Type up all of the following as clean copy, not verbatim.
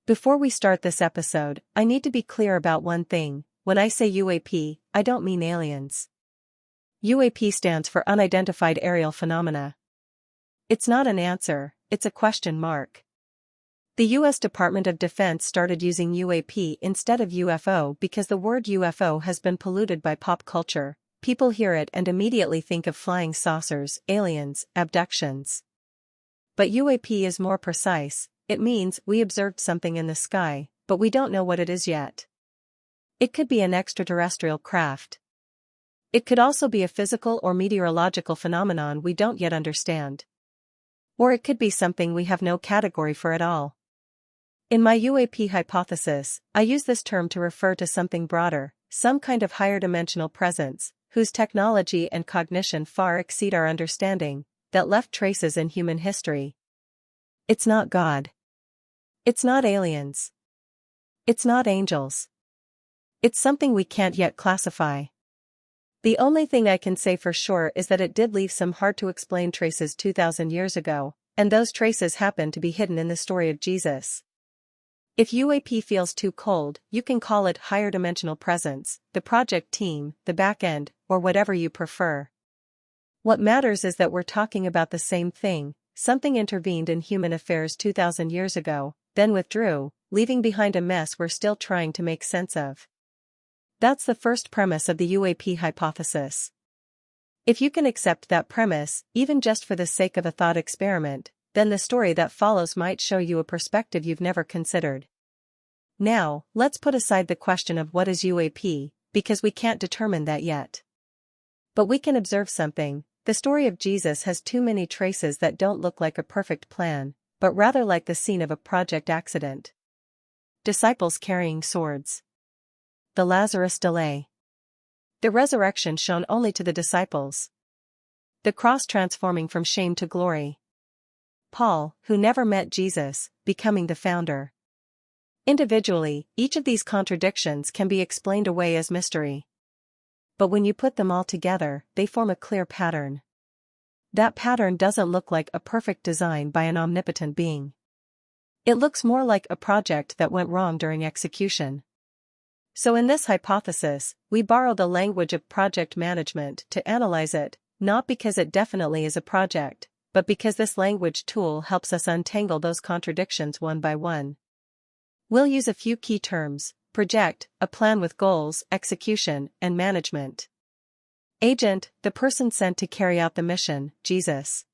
Before we start this episode, I need to be clear about one thing. When I say UAP, I don't mean aliens. UAP stands for Unidentified Aerial Phenomena. It's not an answer, it's a question mark. The U.S. Department of Defense started using UAP instead of UFO because the word UFO has been polluted by pop culture. People hear it and immediately think of flying saucers, aliens, abductions. But UAP is more precise. It means we observed something in the sky, but we don't know what it is yet. It could be an extraterrestrial craft. It could also be a physical or meteorological phenomenon we don't yet understand. Or it could be something we have no category for at all. In my UAP hypothesis, I use this term to refer to something broader, some kind of higher dimensional presence, whose technology and cognition far exceed our understanding, that left traces in human history. It's not God. It's not aliens. It's not angels. It's something we can't yet classify. The only thing I can say for sure is that it did leave some hard-to-explain traces 2,000 years ago, and those traces happen to be hidden in the story of Jesus. If UAP feels too cold, you can call it higher dimensional presence, the project team, the back end, or whatever you prefer. What matters is that we're talking about the same thing. Something intervened in human affairs 2,000 years ago, then withdrew, leaving behind a mess we're still trying to make sense of. That's the first premise of the UAP hypothesis. If you can accept that premise, even just for the sake of a thought experiment, then the story that follows might show you a perspective you've never considered. Now, let's put aside the question of what is UAP, because we can't determine that yet. But we can observe something. The story of Jesus has too many traces that don't look like a perfect plan, but rather like the scene of a project accident. Disciples carrying swords. The Lazarus delay. The resurrection shown only to the disciples. The cross transforming from shame to glory. Paul, who never met Jesus, becoming the founder. Individually, each of these contradictions can be explained away as mystery. But when you put them all together, they form a clear pattern. That pattern doesn't look like a perfect design by an omnipotent being. It looks more like a project that went wrong during execution. So in this hypothesis, we borrow the language of project management to analyze it, not because it definitely is a project, but because this language tool helps us untangle those contradictions one by one. We'll use a few key terms: project, a plan with goals, execution, and management. Agent, the person sent to carry out the mission, Jesus.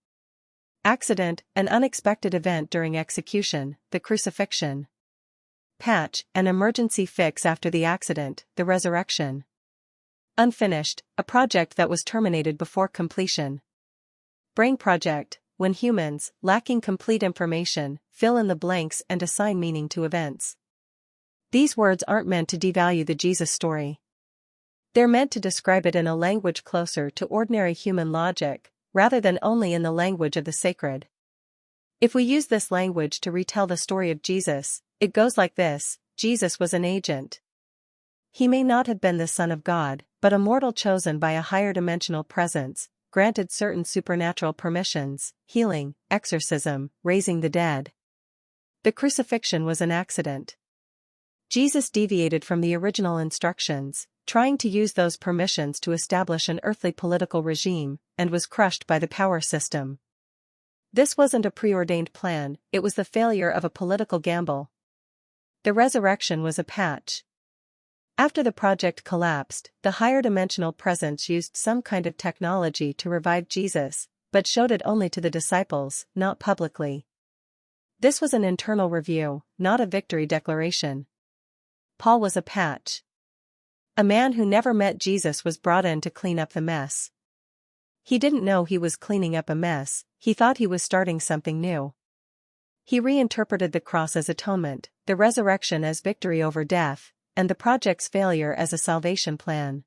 Accident, an unexpected event during execution, the crucifixion. Patch, an emergency fix after the accident, the resurrection. Unfinished, a project that was terminated before completion. Brain project, when humans, lacking complete information, fill in the blanks and assign meaning to events. These words aren't meant to devalue the Jesus story. They're meant to describe it in a language closer to ordinary human logic, rather than only in the language of the sacred. If we use this language to retell the story of Jesus, it goes like this: Jesus was an agent. He may not have been the Son of God, but a mortal chosen by a higher dimensional presence, granted certain supernatural permissions, healing, exorcism, raising the dead. The crucifixion was an accident. Jesus deviated from the original instructions, trying to use those permissions to establish an earthly political regime, and was crushed by the power system. This wasn't a preordained plan, it was the failure of a political gamble. The resurrection was a patch. After the project collapsed, the higher dimensional presence used some kind of technology to revive Jesus, but showed it only to the disciples, not publicly. This was an internal review, not a victory declaration. Paul was a patch. A man who never met Jesus was brought in to clean up the mess. He didn't know he was cleaning up a mess, he thought he was starting something new. He reinterpreted the cross as atonement, the resurrection as victory over death, and the project's failure as a salvation plan.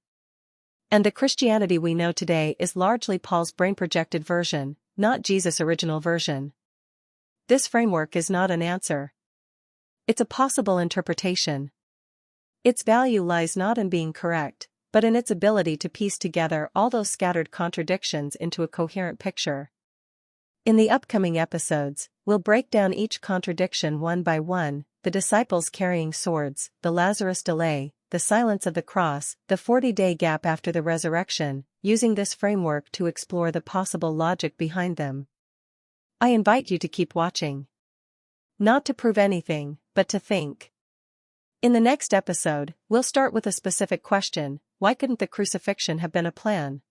And the Christianity we know today is largely Paul's brain-projected version, not Jesus' original version. This framework is not an answer. It's a possible interpretation. Its value lies not in being correct, but in its ability to piece together all those scattered contradictions into a coherent picture. In the upcoming episodes, we'll break down each contradiction one by one, the disciples carrying swords, the Lazarus delay, the silence of the cross, the 40-day gap after the resurrection, using this framework to explore the possible logic behind them. I invite you to keep watching. Not to prove anything, but to think. In the next episode, we'll start with a specific question: why couldn't the crucifixion have been a plan?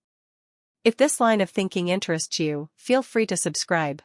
If this line of thinking interests you, feel free to subscribe.